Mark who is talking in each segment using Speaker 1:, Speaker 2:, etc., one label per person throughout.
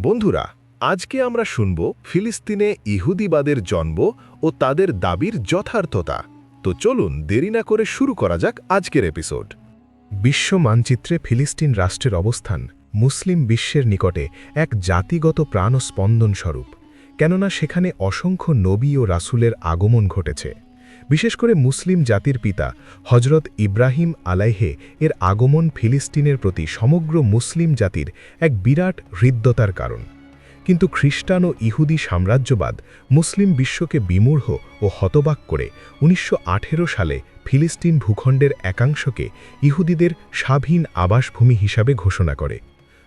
Speaker 1: বন্ধুরা, আজকে আমরা শুনব ফিলিস্তিনে ইহুদিবাদের জন্ম ও তাদের দাবির যথার্থতা। তো চলুন দেরি না করে শুরু করা যাক আজকের এপিসোড।
Speaker 2: বিশ্ব মানচিত্রে ফিলিস্তিন রাষ্ট্রের অবস্থান মুসলিম বিশ্বের নিকটে এক জাতিগত প্রাণ ও স্পন্দনস্বরূপ, কেননা সেখানে অসংখ্য নবী ও রাসূলের আগমন ঘটেছে। বিশেষ করে মুসলিম জাতির পিতা হজরত ইব্রাহিম আলাইহে এর আগমন ফিলিস্তিনের প্রতি সমগ্র মুসলিম জাতির এক বিরাট হৃদ্যতার কারণ। কিন্তু খ্রিস্টান ও ইহুদি সাম্রাজ্যবাদ মুসলিম বিশ্বকে বিমূঢ় ও হতবাক করে ১৯১৮ সালে ফিলিস্তিন ভূখণ্ডের একাংশকে ইহুদিদের স্বাধীন আবাসভূমি হিসাবে ঘোষণা করে।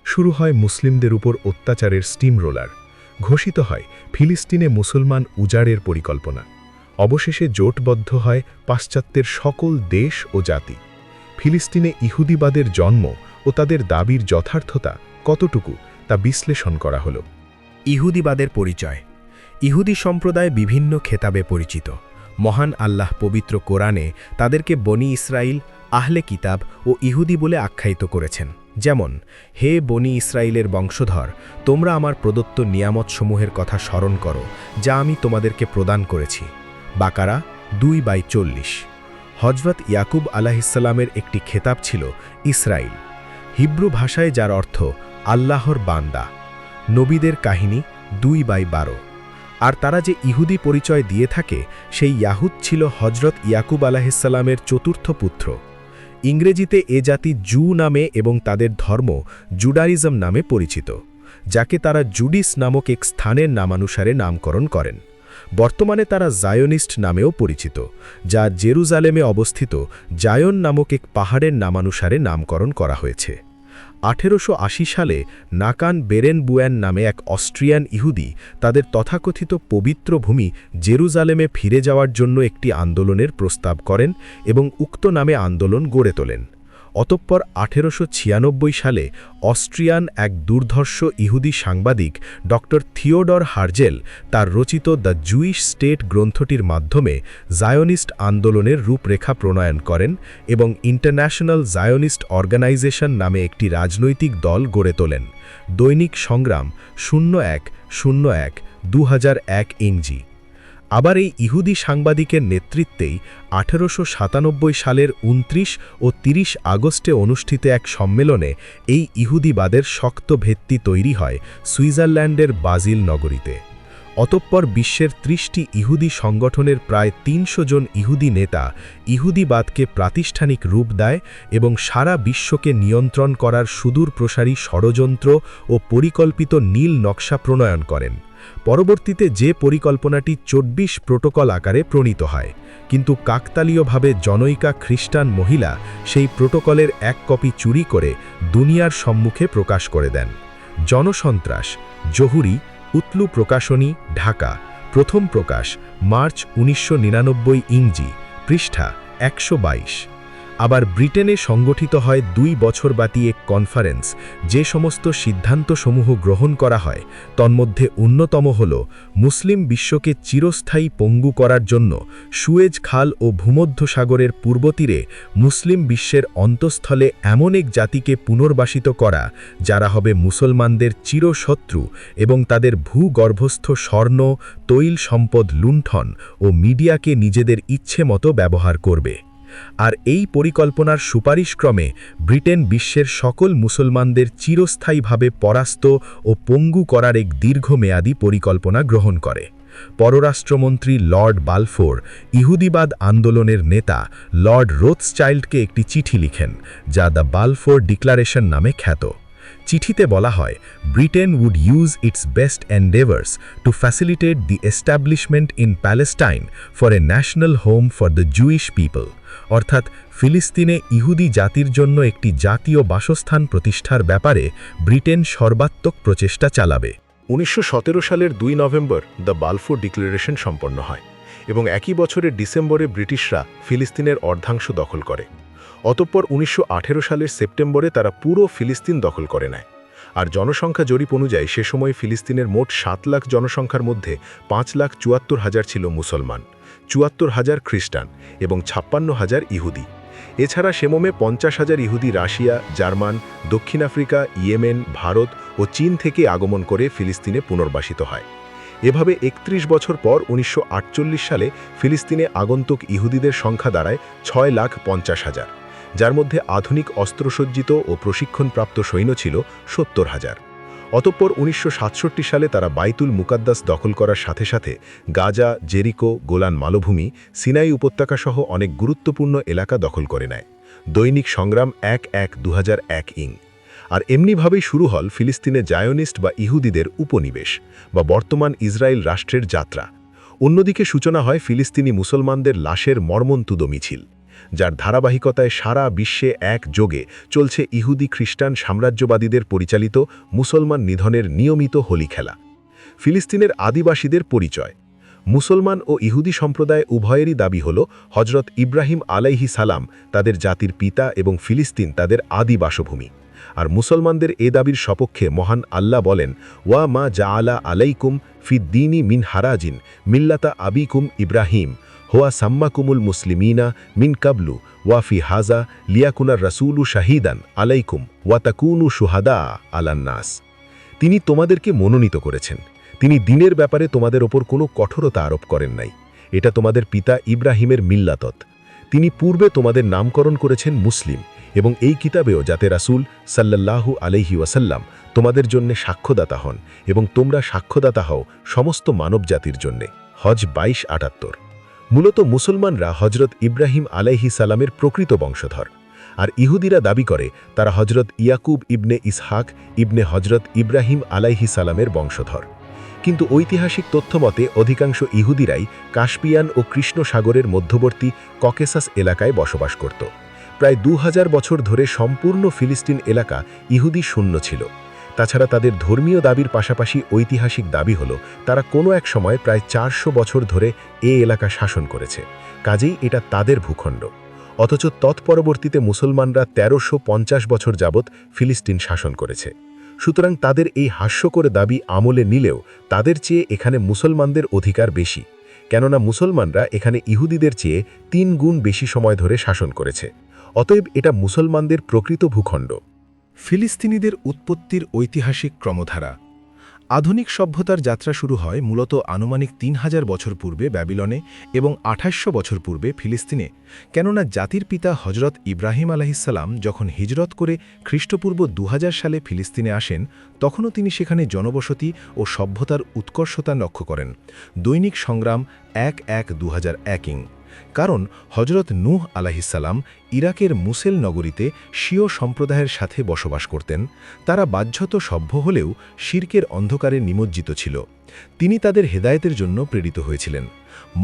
Speaker 2: শুরু হয় মুসলিমদের উপর অত্যাচারের স্টিম রোলার, ঘোষিত হয় ফিলিস্তিনে মুসলমান উজাড়ের পরিকল্পনা। অবশেষে জোটবদ্ধ হয় পাশ্চাত্যের সকল দেশ ও জাতি। ফিলিস্তিনে ইহুদিবাদের জন্ম ও তাদের দাবির যথার্থতা কতটুকু তা বিশ্লেষণ করা হলো।
Speaker 3: ইহুদিবাদের পরিচয়। ইহুদি সম্প্রদায় বিভিন্ন খেতাবে পরিচিত। মহান আল্লাহ পবিত্র কোরআনে তাদেরকে বনি ইসরাইল, আহলে কিতাব ও ইহুদি বলে আখ্যায়িত করেছেন। যেমন, হে বনি ইসরাইলের বংশধর, তোমরা আমার প্রদত্ত নিয়ামতসমূহের কথা স্মরণ করো যা আমি তোমাদেরকে প্রদান করেছি। বাকারা 2:40। হজরত ইয়াকুব আলাইহিসসালামের একটি খেতাব ছিল ইসরাইল, হিব্রু ভাষায় যার অর্থ আল্লাহর বান্দা। নবীদের কাহিনী 2:12। আর তারা যে ইহুদি পরিচয় দিয়ে থাকে সেই ইয়াহুদ ছিল হজরত ইয়াকুব আলাইহিসসালামের চতুর্থ পুত্র। ইংরেজিতে এ জাতি জু নামে এবং তাদের ধর্ম জুডাইজম নামে পরিচিত, যাকে তারা জুডিস নামক এক স্থানের নামানুসারে নামকরণ করেন। বর্তমানে তারা জায়োনিস্ট নামেও পরিচিত, যা জেরুজালেমে অবস্থিত জায়ন নামক এক পাহাড়ের নামানুসারে নামকরণ করা হয়েছে। 1880 সালে নাকান বেরেনবুয়ান নামে এক অস্ট্রিয়ান ইহুদি তাদের তথাকথিত পবিত্র ভূমি জেরুজালেমে ফিরে যাওয়ার জন্য একটি আন্দোলনের প্রস্তাব করেন এবং উক্ত নামে আন্দোলন গড়ে তোলেন। অতঃপর 1896 সালে অস্ট্রিয়ান এক দুর্ধর্ষ ইহুদি সাংবাদিক ডক্টর থিওডর হার্জেল তার রচিত দ্য জুইশ স্টেট গ্রন্থটির মাধ্যমে জায়োনিস্ট আন্দোলনের রূপরেখা প্রণয়ন করেন এবং ইন্টারন্যাশনাল জায়োনিস্ট অর্গানাইজেশন নামে একটি রাজনৈতিক দল গড়ে তোলেন। দৈনিক সংগ্রাম 01/01/2001 ইংজি। আবার এই ইহুদি সাংবাদিকের নেতৃত্বেই 1897 সালের 29 ও 30 আগস্টে অনুষ্ঠিত এক সম্মেলনে এই ইহুদিবাদের শক্ত ভিত্তি তৈরি হয় সুইজারল্যান্ডের বাজিল নগরীতে। অতঃপর বিশ্বের 30টি ইহুদি সংগঠনের প্রায় 300 জন ইহুদি নেতা ইহুদিবাদকে প্রাতিষ্ঠানিক রূপ দেয় এবং সারা বিশ্বকে নিয়ন্ত্রণ করার সুদূরপ্রসারী ষড়যন্ত্র ও পরিকল্পিত নীল নকশা প্রণয়ন করেন। পরবর্তীতে যে পরিকল্পনাটি 24 প্রোটোকল আকারে প্রণীত হয়, কিন্তু কাকতালীয়ভাবে জনৈকা খ্রিস্টান মহিলা সেই প্রোটোকলের এক কপি চুরি করে দুনিয়ার সম্মুখে প্রকাশ করে দেন। জনসন্ত্রাস, জহুরি, উতলু প্রকাশনী, ঢাকা। প্রথম প্রকাশ মার্চ 1999 ইংজি, পৃষ্ঠা 122। আবার ব্রিটেনে সংগঠিত হয় 2 বছরব্যাপী এক কনফারেন্স, যে সমস্ত সিদ্ধান্তসমূহ গ্রহণ করা হয় তন্মধ্যে অন্যতম হল মুসলিম বিশ্বকে চিরস্থায়ী পঙ্গু করার জন্য সুয়েজ খাল ও ভূমধ্যসাগরের পূর্বতীরে মুসলিম বিশ্বের অন্তঃস্থলে এমন এক জাতিকে পুনর্বাসিত করা যারা হবে মুসলমানদের চিরশত্রু এবং তাদের ভূগর্ভস্থ স্বর্ণ, তৈল সম্পদ লুণ্ঠন ও মিডিয়াকে নিজেদের ইচ্ছে মতো ব্যবহার করবে। আর এই পরিকল্পনার সুপারিশক্রমে ব্রিটেন বিশ্বের সকল মুসলমানদের চিরস্থায়ীভাবে পরাস্ত ও পঙ্গু করার এক দীর্ঘমেয়াদী পরিকল্পনা গ্রহণ করে। পররাষ্ট্রমন্ত্রী লর্ড বালফোর ইহুদিবাদ আন্দোলনের নেতা লর্ড রোথস্চাইল্ডকে একটি চিঠি লিখেন, যা দ্য বালফোর ডিক্লারেশন নামে খ্যাত। চিঠিতে বলা হয়, Britain would use its best endeavors to facilitate the establishment in Palestine for a national home for the Jewish people, অর্থাৎ ফিলিস্তিনে ইহুদি জাতির জন্য একটি জাতীয় বাসস্থান প্রতিষ্ঠার ব্যাপারে ব্রিটেন সর্বাত্মক প্রচেষ্টা চালাবে।
Speaker 1: 1917 সালের 2 নভেম্বর দ্য বালফোর ডিক্লারেশন সম্পন্ন হয় এবং একই বছরের ডিসেম্বরে ব্রিটিশরা ফিলিস্তিনের অর্ধাংশ দখল করে। অতঃপর 1918 সালের সেপ্টেম্বরে তারা পুরো ফিলিস্তিন দখল করে নেয়। আর জনসংখ্যা জরিপ অনুযায়ী সে সময় ফিলিস্তিনের মোট 7 লাখ জনসংখ্যার মধ্যে 5,74,000 ছিল মুসলমান, 74,000 খ্রিস্টান এবং 56,000 ইহুদি। এছাড়া সেমমে 50,000 ইহুদি রাশিয়া, জার্মান, দক্ষিণ আফ্রিকা, ইয়েমেন, ভারত ও চীন থেকে আগমন করে ফিলিস্তিনে পুনর্বাসিত হয়। এভাবে 31 বছর পর 1948 সালে ফিলিস্তিনে আগন্তুক ইহুদিদের সংখ্যা দাঁড়ায় 6,50,000, যার মধ্যে আধুনিক অস্ত্রসজ্জিত ও প্রশিক্ষণপ্রাপ্ত সৈন্য ছিল 70,000। অতঃপর 1967 সালে তারা বাইতুল মুকাদ্দাস দখল করার সাথে সাথে গাজা, জেরিকো, গোলান মালভূমি, সিনাই উপত্যকা সহ অনেক গুরুত্বপূর্ণ এলাকা দখল করে নেয়। দৈনিক সংগ্রাম 1/1/2001 ইং। আর এমনিভাবেই শুরু হল ফিলিস্তিনে জায়োনিস্ট বা ইহুদিদের উপনিবেশ বা বর্তমান ইসরায়েল রাষ্ট্রের যাত্রা। অন্যদিকে সূচনা হয় ফিলিস্তিনি মুসলমানদের লাশের মর্মন্তুদ মিছিল, যার ধারাবাহিকতায় সারা বিশ্বে একযোগে চলছে ইহুদি খ্রিস্টান সাম্রাজ্যবাদীদের পরিচালিত মুসলমান নিধনের নিয়মিত হোলি খেলা। ফিলিস্তিনের আদিবাসীদের পরিচয়। মুসলমান ও ইহুদি সম্প্রদায় উভয়েরই দাবি হল হজরত ইব্রাহিম আলাইহি সালাম তাদের জাতির পিতা এবং ফিলিস্তিন তাদের আদি বাসভূমি। আর মুসলমানদের এ দাবির সপক্ষে মহান আল্লাহ বলেন, ওয়া মা জাআলা আলাইকুম ফিদ্দীনি মিন হারাজিন মিল্লাতা আবিকুম ইব্রাহিম হোয়া সাম্মাকুমুল মুসলিমিনা মিন কাবলু ওয়াফি হাজা লিয়াকুনার রাসূলু শাহিদান আলাইকুম ওয়াতাকুনু শুহাদা আলান্নাস। তিনি তোমাদেরকে মনোনীত করেছেন, তিনি দিনের ব্যাপারে তোমাদের ওপর কোনো কঠোরতা আরোপ করেন নাই। এটা তোমাদের পিতা ইব্রাহিমের মিল্লাতত। তিনি পূর্বে তোমাদের নামকরণ করেছেন মুসলিম, এবং এই কিতাবেও যাতে রাসূল সাল্লাল্লাহু আলাইহি ওয়াসাল্লাম তোমাদের জন্য সাক্ষ্যদাতা হন এবং তোমরা সাক্ষ্যদাতা হও সমস্ত মানবজাতির জন্যে। হজ 22:78। মূলত মুসলমানরা হজরত ইব্রাহিম আলাইহি সালামের প্রকৃত বংশধর, আর ইহুদিরা দাবি করে তারা হজরত ইয়াকুব ইবনে ইসহাক ইবনে হজরত ইব্রাহিম আলাইহি সালামের বংশধর। কিন্তু ঐতিহাসিক তথ্যমতে অধিকাংশ ইহুদিরাই কাস্পিয়ান ও কৃষ্ণ সাগরের মধ্যবর্তী ককেসাস এলাকায় বসবাস করত। প্রায় 2000 বছর ধরে সম্পূর্ণ ফিলিস্তিন এলাকা ইহুদি শূন্য ছিল। তাছাড়া তাদের ধর্মীয় দাবির পাশাপাশি ঐতিহাসিক দাবি হল তারা কোনো এক সময় প্রায় 400 বছর ধরে এ এলাকা শাসন করেছে, কাজেই এটা তাদের ভূখণ্ড। অথচ তৎপরবর্তীতে মুসলমানরা 1350 বছর যাবৎ ফিলিস্তিন শাসন করেছে। সুতরাং তাদের এই হাস্যকর দাবি আমলে নিলেও তাদের চেয়ে এখানে মুসলমানদের অধিকার বেশি, কেননা মুসলমানরা এখানে ইহুদিদের চেয়ে 3 গুণ বেশি সময় ধরে শাসন করেছে। অতএব এটা মুসলমানদের প্রকৃত ভূখণ্ড।
Speaker 2: ফিলিস্তিনিদের উৎপত্তির ঐতিহাসিক ক্রমধারা। আধুনিক সভ্যতার যাত্রা শুরু হয় মূলত আনুমানিক 3000 বছর পূর্বে ব্যাবিলনে এবং 2800 বছর পূর্বে ফিলিস্তিনে, কেননা জাতির পিতা হজরত ইব্রাহিম আলাইহিসসালাম যখন হিজরত করে খ্রিস্টপূর্ব 2000 সালে ফিলিস্তিনে আসেন, তখনও তিনি সেখানে জনবসতি ও সভ্যতার উৎকর্ষতা লক্ষ্য করেন। দৈনিক সংগ্রাম 1/1/2001 ইং। কারণ হজরত নূহ আলাইহিসসালাম ইরাকের মুসেল নগরীতে শিও সম্প্রদায়ের সাথে বসবাস করতেন। তারা বাহ্যত সভ্য হলেও শিরকের অন্ধকারে নিমজ্জিত ছিল। তিনি তাদের হেদায়েতের জন্য প্রেরিত হয়েছিলেন।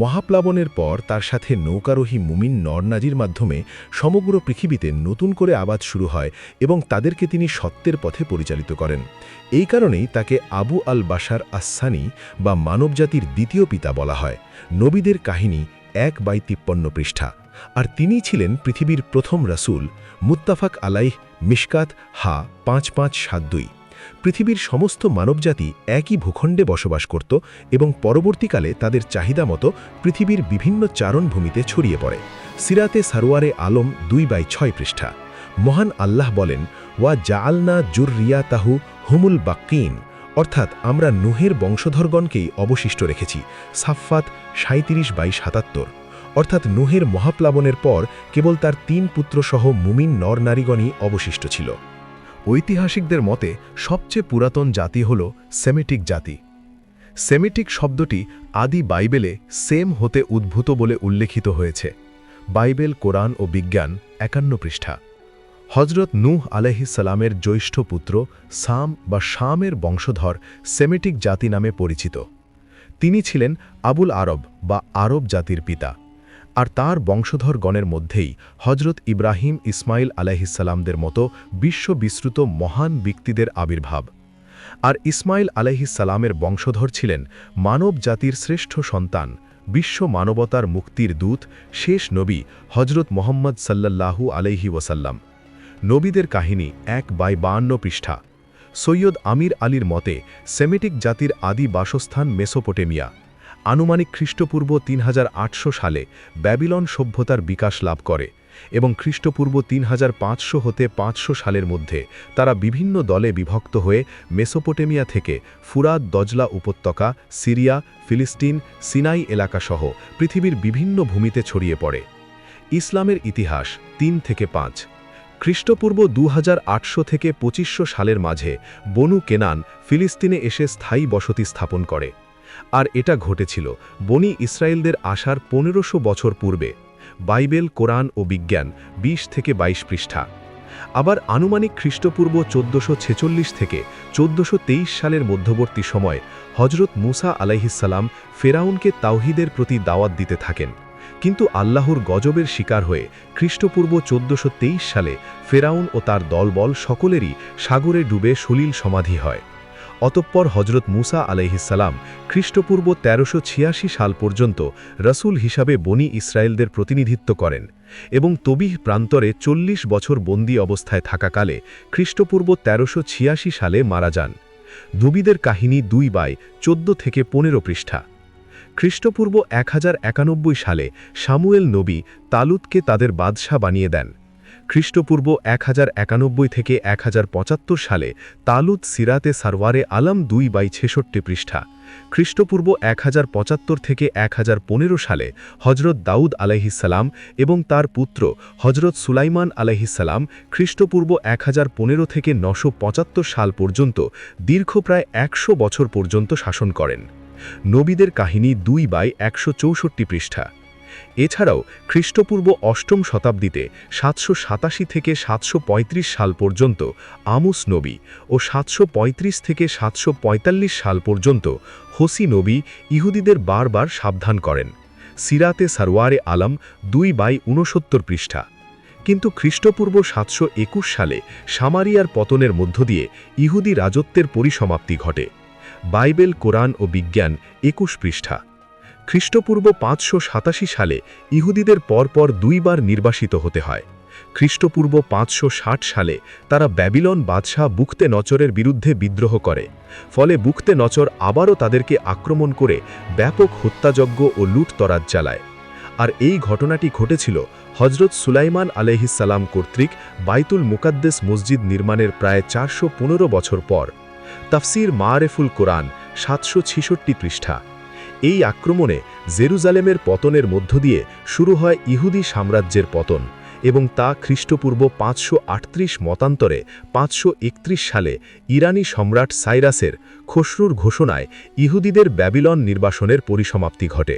Speaker 2: মহাপ্লাবনের পর তার সাথে নৌকারোহী মুমিন নরনাজির মাধ্যমে সমগ্র পৃথিবীতে নতুন করে আবাদ শুরু হয় এবং তাদেরকে তিনি সত্যের পথে পরিচালিত করেন। এই কারণেই তাকে আবু আল বাশার আসসানি বা মানবজাতির দ্বিতীয় পিতা বলা হয়। নবীদের কাহিনী 1/53 পৃষ্ঠা। আর তিনিই ছিলেন পৃথিবীর প্রথম রাসূল। মুত্তাফাক আলাইহ, মিশকাত হা 5572। পৃথিবীর সমস্ত মানবজাতি একই ভূখণ্ডে বসবাস করত এবং পরবর্তীকালে তাদের চাহিদা মতো পৃথিবীর বিভিন্ন চারণভূমিতে ছড়িয়ে পড়ে। সিরাতে সারোয়ারে আলম 2/6 পৃষ্ঠা। মহান আল্লাহ বলেন, ওয়া জাআলনা যুররিয়াতাহু হুমুল বাক্কিন, অর্থাৎ আমরা নূহের বংশধরগণকেই অবশিষ্ট রেখেছি। সাফফাত 37/77। অর্থাৎ নূহের মহাপ্লাবনের পর কেবল তার 3 পুত্রসহ মুমিন নরনারীগণই অবশিষ্ট ছিল। ঐতিহাসিকদের মতে সবচেয়ে পুরাতন জাতি হল সেমিটিক জাতি। সেমিটিক শব্দটি আদি বাইবেলে সেম হতে উদ্ভূত বলে উল্লেখিত হয়েছে। বাইবেল, কোরআন ও বিজ্ঞান 51 পৃষ্ঠা। হজরত নূহ আলাইহিসসালামের জ্যৈষ্ঠ পুত্র সাম বা শামের বংশধর সেমিটিক জাতি নামে পরিচিত। তিনি ছিলেন আবুল আরব বা আরব জাতির পিতা। আর তার বংশধরগণের মধ্যেই হজরত ইব্রাহিম, ইসমাইল আলাইহিসসালামদের মতো বিশ্ববিশ্রুত মহান ব্যক্তিদের আবির্ভাব। আর ইসমাইল আলাইহিসসালামের বংশধর ছিলেন মানব জাতির শ্রেষ্ঠ সন্তান, বিশ্ব মানবতার মুক্তির দূত, শেষ নবী হজরত মোহাম্মদ সাল্লাল্লাহু আলাইহি ওয়াসাল্লাম। নবীদের কাহিনী 1/52 পৃষ্ঠা। সৈয়দ আমির আলীর মতে সেমিটিক জাতির আদি বাসস্থান মেসোপটেমিয়া।
Speaker 1: আনুমানিক খ্রিস্টপূর্ব ৩৮০০ সালে ব্যাবিলন সভ্যতার বিকাশ লাভ করে এবং খ্রিস্টপূর্ব ৩৫০০ হতে ৫০০ সালের মধ্যে তারা বিভিন্ন দলে বিভক্ত হয়ে মেসোপটেমিয়া থেকে ফুরাত দজলা উপত্যকা, সিরিয়া, ফিলিস্তিন, সিনাই এলাকাসহ পৃথিবীর বিভিন্ন ভূমিতে ছড়িয়ে পড়ে। ইসলামের ইতিহাস ৩ থেকে ৫। খ্রিস্টপূর্ব ২৮০০ থেকে ২৫০০ সালের মাঝে বনু কেনান ফিলিস্তিনে এসে স্থায়ী বসতি স্থাপন করে, আর এটা ঘটেছিল বনি ইসরায়েলদের আসার ১৫০০ বছর পূর্বে। বাইবেল, কোরআন ও বিজ্ঞান ২০ থেকে ২২ পৃষ্ঠা। আবার আনুমানিক খ্রিস্টপূর্ব ১৪৪৬ থেকে ১৪২৩ সালের মধ্যবর্তী সময় হজরত মুসা আলাইহিসসালাম ফেরাউনকে তাওহীদের প্রতি দাওয়াত দিতে থাকেন, কিন্তু আল্লাহর গজবের শিকার হয়ে খ্রিস্টপূর্ব ১৪২৩ সালে ফেরাউন ও তার দলবল সকলেরই সাগরে ডুবে সলিল সমাধি হয়। অতঃপর হজরত মুসা আলাইহিসসালাম খ্রিস্টপূর্ব ১৩৮৬ সাল পর্যন্ত রসুল হিসাবে বনি ইসরায়েলদের প্রতিনিধিত্ব করেন এবং তবিহ প্রান্তরে ৪০ বছর বন্দী অবস্থায় থাকাকালে খ্রিস্টপূর্ব ১৩৮৬ সালে মারা যান। নবীদের কাহিনী ২/১৪ থেকে ১৫ পৃষ্ঠা। খ্রিস্টপূর্ব ১০৯১ সালে শামুয়েল নবী তালুতকে তাদের বাদশাহ বানিয়ে দেন। খ্রিস্টপূর্ব ১০৯১ থেকে ১০৭৫ সালে তালুত সিরাতে সারওয়ারে আলম ২/৬৬ পৃষ্ঠা। খ্রিস্টপূর্ব ১০৭৫ থেকে ১০১৫ সালে হজরত দাউদ আলাইহিসসালাম এবং তার পুত্র হজরত সুলাইমান আলাইহিসসালাম খ্রিস্টপূর্ব ১০১৫ থেকে ৯৭৫ সাল পর্যন্ত দীর্ঘ প্রায় ১০০ বছর পর্যন্ত শাসন করেন। নবীদের কাহিনী ২/১৬৪ পৃষ্ঠা। এছাড়াও খ্রিস্টপূর্ব ৮ম শতাব্দীতে ৭৮৭ থেকে ৭৩৫ সাল পর্যন্ত আমুস নবী ও ৭৩৫ থেকে ৭৪৫ সাল পর্যন্ত হোসি নবী ইহুদিদের বারবার সাবধান করেন। সিরাতে সারওয়ারে আলম ২/৬৯ পৃষ্ঠা। কিন্তু খ্রিস্টপূর্ব ৭২১ সালে সামারিয়ার পতনের মধ্য দিয়ে ইহুদি রাজত্বের পরিসমাপ্তি ঘটে। বাইবেল, কোরআন ও বিজ্ঞান ২১ পৃষ্ঠা। খ্রিস্টপূর্ব ৫৮৭ সালে ইহুদিদের পরপর ২ বার নির্বাসিত হতে হয়। খ্রিস্টপূর্ব ৫৬০ সালে তারা ব্যাবিলন বাদশাহ বুখতে নচরের বিরুদ্ধে বিদ্রোহ করে, ফলে বুখতে নচর আবারও তাদেরকে আক্রমণ করে ব্যাপক হত্যাযজ্ঞ ও লুটতরাজ চালায়। আর এই ঘটনাটি ঘটেছিল হজরত সুলাইমান আলাইহিসসালাম কর্তৃক বাইতুল মুকাদ্দেস মসজিদ নির্মাণের প্রায় ৪১৫ বছর পর। তাফসির মাআরেফুল কোরআন ৭৬৬ পৃষ্ঠা। এই আক্রমণে জেরুজালেমের পতনের মধ্য দিয়ে শুরু হয় ইহুদি সাম্রাজ্যের পতন এবং তা খ্রিস্টপূর্ব ৫৩৮ মতান্তরে ৫৩১ সালে ইরানি সম্রাট সাইরাসের খসরুর ঘোষণায় ইহুদিদের ব্যাবিলন নির্বাসনের পরিসমাপ্তি ঘটে।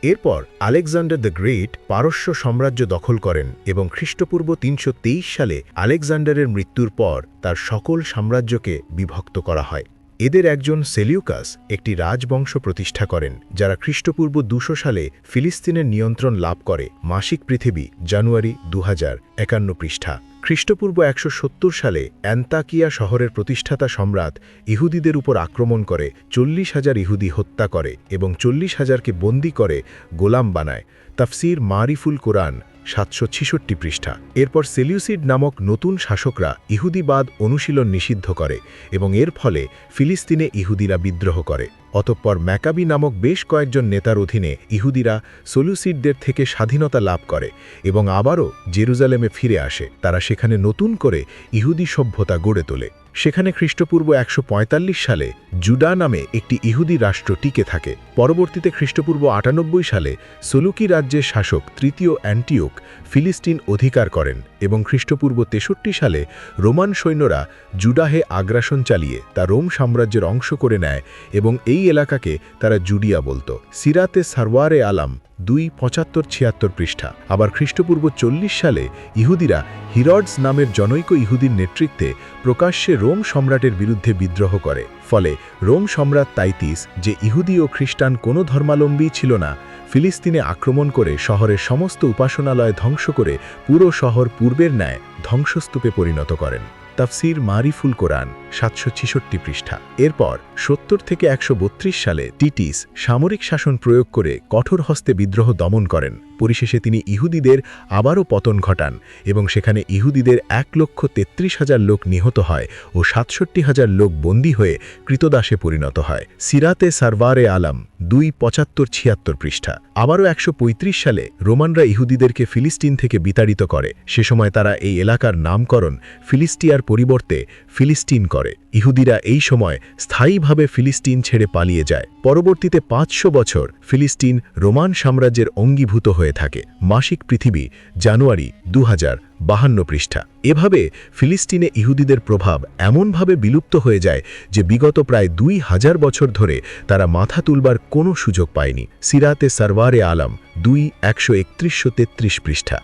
Speaker 2: এরপর আলেকজান্ডার দ্য গ্রেট পারস্য সাম্রাজ্য দখল করেন এবং খ্রিস্টপূর্ব ৩২৩ সালে আলেকজান্ডারের মৃত্যুর পর তার সকল সাম্রাজ্যকে বিভক্ত করা হয়। এদের একজন সেলিউকাস একটি রাজবংশ প্রতিষ্ঠা করেন, যারা খ্রিস্টপূর্ব ২০০ সালে ফিলিস্তিনের নিয়ন্ত্রণ লাভ করে। মাসিক পৃথিবী, জানুয়ারি ২০৫১ পৃষ্ঠা। খ্রিস্টপূর্ব ১৭০ সালে অ্যান্তাকিয়া শহরের প্রতিষ্ঠাতা সম্রাট ইহুদিদের উপর আক্রমণ করে ৪০,০০০ ইহুদি হত্যা করে এবং ৪০,০০০কে বন্দী করে গোলাম বানায়। তাফসির মারিফুল কোরআন ৭৬৬ পৃষ্ঠা। এরপর সেলিউসিড নামক নতুন শাসকরা ইহুদিবাদ অনুশীলন নিষিদ্ধ করে এবং এর ফলে ফিলিস্তিনে ইহুদিরা বিদ্রোহ করে। অতঃপর ম্যাকাবি নামক বেশ কয়েকজন নেতার অধীনে ইহুদিরা সেলিউসিডদের থেকে স্বাধীনতা লাভ করে এবং আবারও জেরুজালেমে ফিরে আসে। তারা সেখানে নতুন করে ইহুদি সভ্যতা গড়ে তোলে। সেখানে খ্রিস্টপূর্ব ১৪৫ সালে জুডা নামে একটি ইহুদি রাষ্ট্র টিকে থাকে। পরবর্তীতে খ্রিস্টপূর্ব ৯৮ সালে সলুকি রাজ্যের শাসক তৃতীয় অ্যান্টিওক ফিলিস্তিন অধিকার করেন এবং খ্রিস্টপূর্ব ৬৩ সালে রোমান সৈন্যরা জুডাহে আগ্রাসন চালিয়ে তা রোম সাম্রাজ্যের অংশ করে নেয় এবং এই এলাকাকে তারা জুডিয়া বলতো। সিরাতে সারওয়ারে আলম ২/৭৫-৭৬ পৃষ্ঠা। আবার খ্রিস্টপূর্ব ৪০ সালে ইহুদিরা হিরডস নামের জনৈক ইহুদির নেতৃত্বে প্রকাশ্যে রোম সম্রাটের বিরুদ্ধে বিদ্রোহ করে। ফলে রোম সম্রাট তাইতিস, যে ইহুদি ও খ্রিস্টান কোনো ধর্মাবলম্বী ছিল না, ফিলিস্তিনে আক্রমণ করে শহরের সমস্ত উপাসনালয় ধ্বংস করে পুরো শহর পূর্বের ন্যায় ধ্বংসস্তূপে পরিণত করেন। তাফসির মারিফুল কোরআন ৭৬৬ পৃষ্ঠা। এরপর ৭০ থেকে ১৩২ সালে টিটিস সামরিক শাসন প্রয়োগ করে কঠোর হস্তে বিদ্রোহ দমন করেন।
Speaker 1: পরিশেষে তিনি ইহুদিদের আবারও পতন ঘটান এবং সেখানে ইহুদিদের 1,33,000 লোক নিহত হয় ও 67,000 লোক বন্দী হয়ে কৃতদাসে পরিণত হয়। সিরাতে সারওয়ারে আলম 2:75-76 পৃষ্ঠা। আবারও 135 সালে রোমানরা ইহুদিদেরকে ফিলিস্তিন থেকে বিতাড়িত করে। সে সময় তারা এই এলাকার নামকরণ ফিলিস্টিয়ার পরিবর্তে ফিলিস্তিন করে। ইহুদিরা এই সময় স্থায়ীভাবে ফিলিস্তিন ছেড়ে পালিয়ে যায়। পরবর্তীতে 500 বছর ফিলিস্তিন রোমান সাম্রাজ্যের অঙ্গীভূত হয়ে থাকে। মাসিক পৃথিবী জানুয়ারি 2052 পৃষ্ঠা। এভাবে ফিলিস্তিনে ইহুদিদের প্রভাব এমনভাবে বিলুপ্ত হয়ে যায় যে বিগত প্রায় 2000 বছর ধরে তারা মাথা তুলবার কোনো সুযোগ পায়নি। সিরাতে সারওয়ারে আলম 2:131-33 পৃষ্ঠা।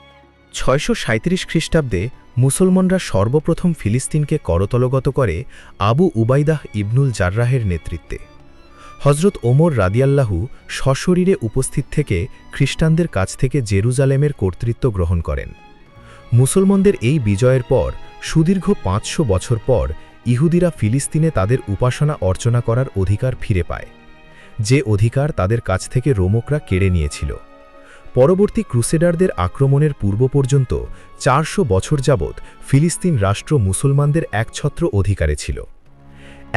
Speaker 3: 637 খ্রিস্টাব্দে মুসলমানরা সর্বপ্রথম ফিলিস্তিনকে করতলগত করে আবু উবাইদাহ ইবনুল জাররাহের নেতৃত্বে। হজরত ওমর রাদিয়াল্লাহু সশরীরে উপস্থিত থেকে খ্রিস্টানদের কাছ থেকে জেরুজালেমের কর্তৃত্ব গ্রহণ করেন। মুসলমানদের এই বিজয়ের পর সুদীর্ঘ 500 বছর পর ইহুদিরা ফিলিস্তিনে তাদের উপাসনা অর্চনা করার অধিকার ফিরে পায়, যে অধিকার তাদের কাছ থেকে রোমকরা কেড়ে নিয়েছিল। পরবর্তী ক্রুসেডারদের আক্রমণের পূর্ব পর্যন্ত 400 বছর যাবৎ ফিলিস্তিন রাষ্ট্র মুসলমানদের একছত্র অধিকারে ছিল।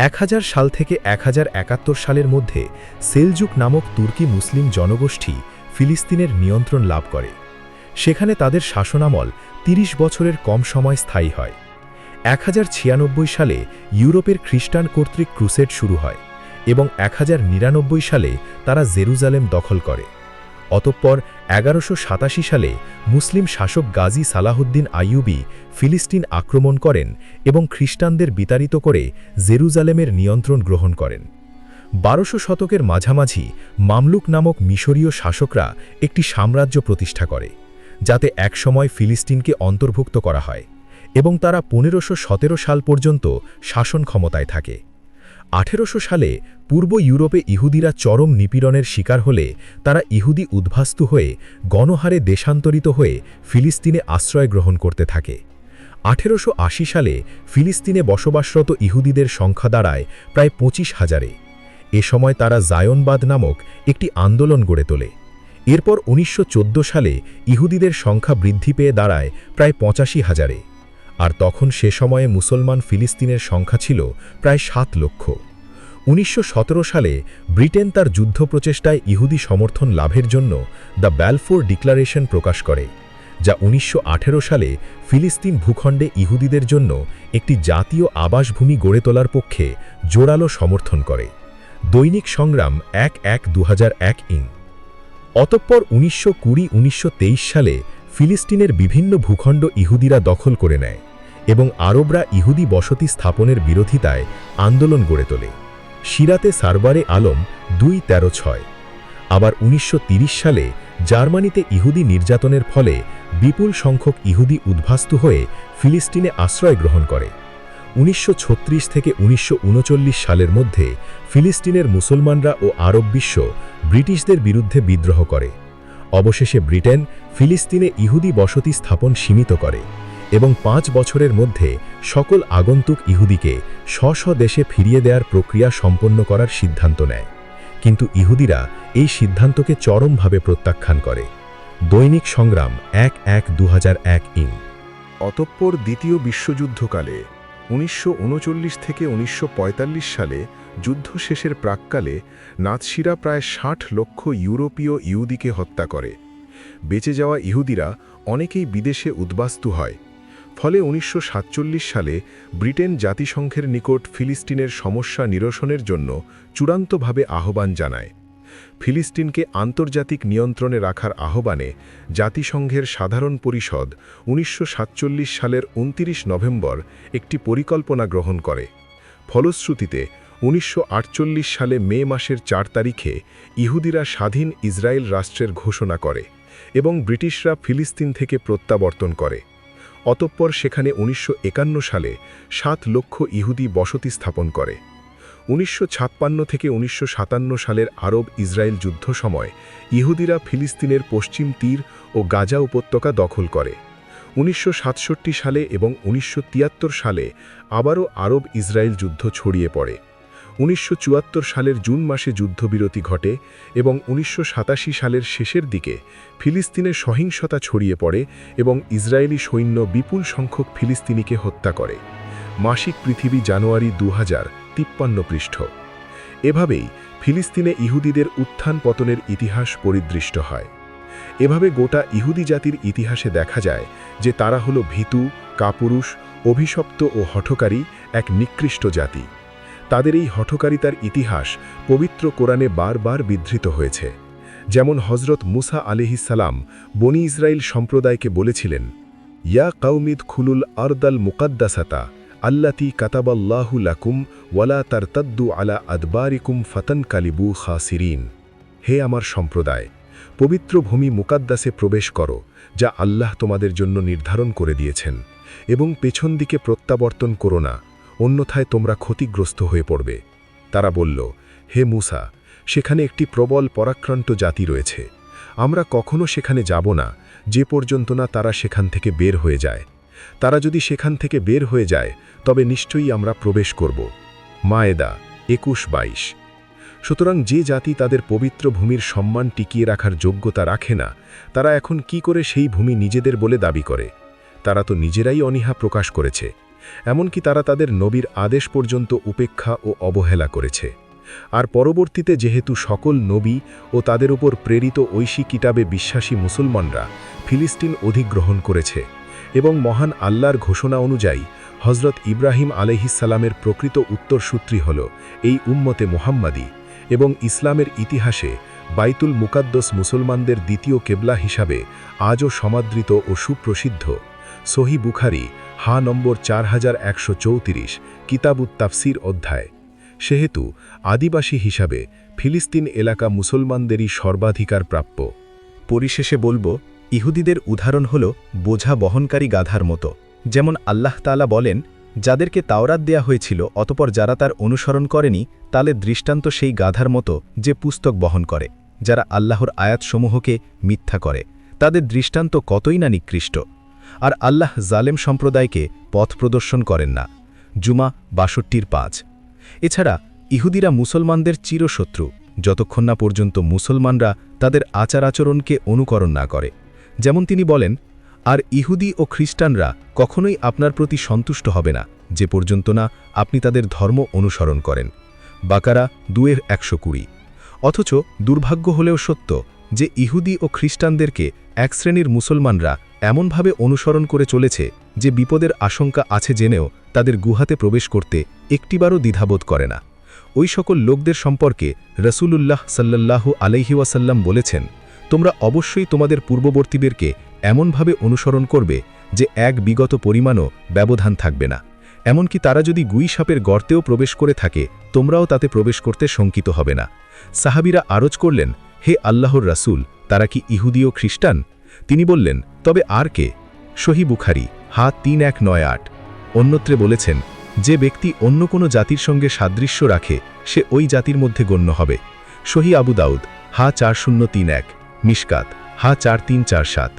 Speaker 3: 1000 সাল থেকে 1071 সালের মধ্যে সেলজুক নামক তুর্কি মুসলিম জনগোষ্ঠী ফিলিস্তিনের নিয়ন্ত্রণ লাভ করে। সেখানে তাদের শাসনামল 30 বছরের কম সময় স্থায়ী হয়। 1096 সালে ইউরোপের খ্রিস্টান কর্তৃক ক্রুসেড শুরু হয় এবং 1099 সালে তারা জেরুজালেম দখল করে। অতঃপর 1187 সালে মুসলিম শাসক গাজী সালাহুদ্দিন আইয়ুবী ফিলিস্তিন আক্রমণ করেন এবং খ্রিস্টানদের বিতাড়িত করে জেরুজালেমের নিয়ন্ত্রণ গ্রহণ করেন। 1200 শতকের মাঝামাঝি মামলুক নামক মিশরীয় শাসকরা একটি সাম্রাজ্য প্রতিষ্ঠা করে, যাতে একসময় ফিলিস্তিনকে অন্তর্ভুক্ত করা হয় এবং তারা 1517 সাল পর্যন্ত শাসন ক্ষমতায় থাকে। 1800 সালে পূর্ব ইউরোপে ইহুদিরা চরম নিপীড়নের শিকার হলে তারা ইহুদি উদ্বাস্তু হয়ে গণহারে দেশান্তরিত হয়ে ফিলিস্তিনে আশ্রয় গ্রহণ করতে থাকে। 1880 সালে ফিলিস্তিনে বসবাসরত ইহুদিদের সংখ্যা দাঁড়ায় প্রায় 25,000-এ। এ সময় তারা জায়নবাদ নামক একটি আন্দোলন গড়ে তোলে। এরপর 1914 সালে ইহুদিদের সংখ্যা বৃদ্ধি পেয়ে দাঁড়ায় প্রায় 85,000-এ। আর তখন সে সময়ে মুসলমান ফিলিস্তিনের সংখ্যা ছিল প্রায় 7 লক্ষ। 1917 সালে ব্রিটেন তার যুদ্ধ প্রচেষ্টায় ইহুদি সমর্থন লাভের জন্য দ্য ব্যালফোর ডিক্লারেশন প্রকাশ করে, যা 1918 সালে ফিলিস্তিন ভূখণ্ডে ইহুদিদের জন্য একটি জাতীয় আবাসভূমি গড়ে তোলার পক্ষে জোরালো সমর্থন করে। দৈনিক সংগ্রাম 1/2001 ইং। অতঃপর 1920-1923 সালে ফিলিস্তিনের বিভিন্ন ভূখণ্ড ইহুদিরা দখল করে নেয় এবং আরবরা ইহুদি বসতি স্থাপনের বিরোধিতায় আন্দোলন গড়ে তোলে। সিরাতে সারওয়ারে আলম 2:13-6। আবার 1930 সালে জার্মানিতে ইহুদি নির্যাতনের ফলে বিপুল সংখ্যক ইহুদি উদ্বাস্তু হয়ে ফিলিস্তিনে আশ্রয় গ্রহণ করে। 1936 থেকে 1939 সালের মধ্যে ফিলিস্তিনের মুসলমানরা ও আরব বিশ্ব ব্রিটিশদের বিরুদ্ধে বিদ্রোহ করে। অবশেষে ব্রিটেন ফিলিস্তিনে ইহুদি বসতি স্থাপন সীমিত করে এবং 5 বছরের মধ্যে সকল আগন্তুক ইহুদিকে স্ব দেশে ফিরিয়ে দেওয়ার প্রক্রিয়া সম্পন্ন করার সিদ্ধান্ত নেয়। কিন্তু ইহুদিরা এই সিদ্ধান্তকে চরমভাবে প্রত্যাখ্যান করে। দৈনিক সংগ্রাম 1/2001 ইং।
Speaker 1: অতঃপর দ্বিতীয় বিশ্বযুদ্ধকালে 1939 থেকে 1945 সালে যুদ্ধ শেষের প্রাক্কালে নাৎসিরা প্রায় 60 লক্ষ ইউরোপীয় ইহুদিকে হত্যা করে। বেঁচে যাওয়া ইহুদিরা অনেকেই বিদেশে উদ্বাস্তু হয়। ফলে 1947 সালে ব্রিটেন জাতিসংঘের নিকট ফিলিস্তিনের সমস্যা নিরসনের জন্য চূড়ান্তভাবে আহ্বান জানায়। ফিলিস্তিনকে আন্তর্জাতিক নিয়ন্ত্রণে রাখার আহ্বানে জাতিসংঘের সাধারণ পরিষদ 1947 সালের 29 নভেম্বর একটি পরিকল্পনা গ্রহণ করে। ফলশ্রুতিতে 1948 সালে মে মাসের 4 তারিখে ইহুদিরা স্বাধীন ইসরায়েল রাষ্ট্রের ঘোষণা করে এবং ব্রিটিশরা ফিলিস্তিন থেকে প্রত্যাবর্তন করে। অতঃপর সেখানে 1951 সালে 7 লক্ষ ইহুদি বসতি স্থাপন করে। 1956 থেকে 1957 সালের আরব ইসরায়েল যুদ্ধ সময় ইহুদিরা ফিলিস্তিনের পশ্চিম তীর ও গাজা উপত্যকা দখল করে। 1967 সালে এবং 1973 সালে আবারও আরব ইসরায়েল যুদ্ধ ছড়িয়ে পড়ে। 1974 সালের জুন মাসে যুদ্ধবিরতি ঘটে এবং 1987 সালের শেষের দিকে ফিলিস্তিনে সহিংসতা ছড়িয়ে পড়ে এবং ইসরায়েলি সৈন্য বিপুল সংখ্যক ফিলিস্তিনিকে হত্যা করে। মাসিক পৃথিবী জানুয়ারি 2053 পৃষ্ঠ। এভাবেই ফিলিস্তিনে ইহুদিদের উত্থান পতনের ইতিহাস পরিদৃষ্ট হয়। এভাবে গোটা ইহুদি জাতির ইতিহাসে দেখা যায় যে তারা হলো ভীতু, কাপুরুষ, অভিশপ্ত ও হঠকারী এক নিকৃষ্ট জাতি। তাদের এই হঠকারিতার ইতিহাস পবিত্র কোরআনে বারবার বিধৃত হয়েছে। যেমন হজরত মুসা আলাইহিসসালাম বনি ইসরায়েল সম্প্রদায়কে বলেছিলেন, ইয়া কাউমিদ খুলুল আরদাল মুকাদ্দাসাতা আল্লাতি কাতাবাল্লাহু লাকুম ওয়ালা তারতাদ্দু আলা আদবারিকুম ফাতান কালিবু খাসিরিন। হে আমার সম্প্রদায়, পবিত্র ভূমি মুকাদ্দাসে প্রবেশ করো, যা আল্লাহ তোমাদের জন্য নির্ধারণ করে দিয়েছেন, এবং পেছন দিকে প্রত্যাবর্তন করো না, অন্যথায় তোমরা ক্ষতিগ্রস্ত হয়ে পড়বে। তারা বলল, হে মুসা, সেখানে একটি প্রবল পরাক্রান্ত জাতি রয়েছে, আমরা কখনো সেখানে যাব না যে পর্যন্ত না তারা সেখান থেকে বের হয়ে যায়। তারা যদি সেখান থেকে বের হয়ে যায় তবে নিশ্চয়ই আমরা প্রবেশ করব। মায়েদা 21-22। সুতরাং যে জাতি তাদের পবিত্র ভূমির সম্মান টিকিয়ে রাখার যোগ্যতা রাখে না, তারা এখন কি করে সেই ভূমি নিজেদের বলে দাবি করে? তারা তো নিজেরাই অনীহা প্রকাশ করেছে। এমনকি তারা তাদের নবীর আদেশ পর্যন্ত উপেক্ষা ও অবহেলা করেছে। আর পরবর্তীতে যেহেতু সকল নবী ও তাদের উপর প্রেরিত ঐশী কিতাবে বিশ্বাসী মুসলমানরা ফিলিস্তিন অধিগ্রহণ করেছে এবং মহান আল্লাহর ঘোষণা অনুযায়ী হজরত ইব্রাহিম আলাইহিসসালামের প্রকৃত উত্তরসূত্রী হল এই উম্মতে মুহাম্মাদি, এবং ইসলামের ইতিহাসে বাইতুল মুকাদ্দস মুসলমানদের দ্বিতীয় কেবলা হিসাবে আজও সমাদৃত ও সুপ্রসিদ্ধ। সহি বুখারী নম্বর 4134, কিতাবুত তাফসির অধ্যায়। সেহেতু আদিবাসী হিসাবে ফিলিস্তিন এলাকা মুসলমানদেরই সর্বাধিকার প্রাপ্য।
Speaker 3: পরিশেষে বলবো, ইহুদিদের উদাহরণ হল বোঝা বহনকারী গাধার মতো। যেমন আল্লাহ তাআলা বলেন, যাদেরকে তাওরাত দেয়া হয়েছিল অতপর যারা তার অনুসরণ করেনি, তাদের দৃষ্টান্ত সেই গাধার মতো যে পুস্তক বহন করে। যারা আল্লাহর আয়াতসমূহকে মিথ্যা করে, তাদের দৃষ্টান্ত কতই না নিকৃষ্ট। আর আল্লাহ জালেম সম্প্রদায়কে পথ প্রদর্শন করেন না। জুমা 62-5। এছাড়া ইহুদিরা মুসলমানদের চিরশত্রু, যতক্ষণ না পর্যন্ত মুসলমানরা তাদের আচার আচরণকে অনুকরণ না করে। যেমন তিনি বলেন, আর ইহুদি ও খ্রিস্টানরা কখনোই আপনার প্রতি সন্তুষ্ট হবে না যে পর্যন্ত না আপনি তাদের ধর্ম অনুসরণ করেন। বাকারা 2:120। অথচ দুর্ভাগ্য হলেও সত্য যে ইহুদি ও খ্রিস্টানদেরকে এক শ্রেণীর মুসলমানরা এমনভাবে অনুসরণ করে চলেছে যে বিপদের আশঙ্কা আছে জেনেও তাদের গুহাতে প্রবেশ করতে একটিবারও দ্বিধাবোধ করে না। ওই সকল লোকদের সম্পর্কে রাসূলুল্লাহ সাল্লাল্লাহু আলাইহি ওয়াসাল্লাম বলেছেন, তোমরা অবশ্যই তোমাদের পূর্ববর্তীদেরকে এমনভাবে অনুসরণ করবে যে এক বিগত পরিমাণও ব্যবধান থাকবে না। এমনকি তারা যদি গুই সাপের গর্তেও প্রবেশ করে থাকে, তোমরাও তাতে প্রবেশ করতে শঙ্কিত হবে না। সাহাবীরা আরজ করলেন, হে আল্লাহর রাসূল, তারা কি ইহুদি ও খ্রিস্টান? তিনি বললেন, তবে আর কে? সহি বুখারী 3198। অন্যত্রে বলেছেন, যে ব্যক্তি অন্য কোনো জাতির সঙ্গে সাদৃশ্য রাখে সে ওই জাতির মধ্যে গণ্য হবে। সহি আবু দাউদ 4031। মিশকাত 4347।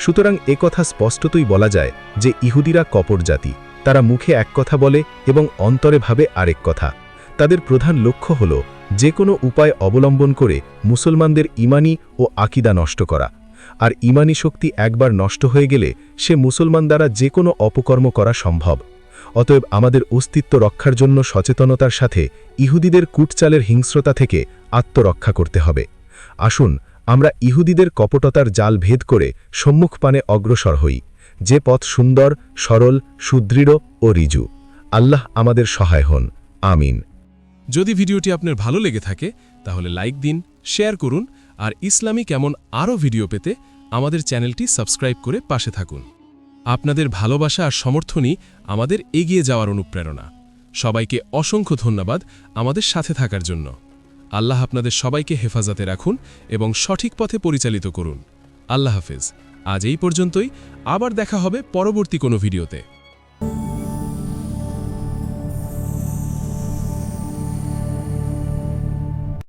Speaker 3: সুতরাং একথা স্পষ্টতই বলা যায় যে ইহুদিরা কপট জাতি। তারা মুখে এক কথা বলে এবং অন্তরে ভাবে আরেক কথা। তাদের প্রধান লক্ষ্য হল যে কোনো উপায় অবলম্বন করে মুসলমানদের ইমানি ও আকিদা নষ্ট করা। আর ইমানি শক্তি একবার নষ্ট হয়ে গেলে সে মুসলমান দ্বারা যে কোনো অপকর্ম করা সম্ভব। অতএব আমাদের অস্তিত্ব রক্ষার জন্য সচেতনতার সাথে ইহুদিদের কূটচালের হিংস্রতা থেকে আত্মরক্ষা করতে হবে। আসুন আমরা ইহুদিদের কপটতার জাল ভেদ করে সম্মুখপানে অগ্রসর হই, যে পথ সুন্দর, সরল, সুদৃঢ় ও ঋজু। আল্লাহ আমাদের সহায় হন। আমিন।
Speaker 4: যদি ভিডিওটি আপনার ভালো লেগে থাকে তাহলে লাইক দিন, শেয়ার করুন, আর ইসলামিক এমন আরও ভিডিও পেতে আমাদের চ্যানেলটি সাবস্ক্রাইব করে পাশে থাকুন। আপনাদের ভালোবাসা আর সমর্থনই আমাদের এগিয়ে যাওয়ার অনুপ্রেরণা। সবাইকে অসংখ্য ধন্যবাদ আমাদের সাথে থাকার জন্য। আল্লাহ আপনাদের সবাইকে হেফাজতে রাখুন এবং সঠিক পথে পরিচালিত করুন। আল্লাহ হাফেজ। আজ এই পর্যন্তই, আবার দেখা হবে পরবর্তী কোনো ভিডিওতে।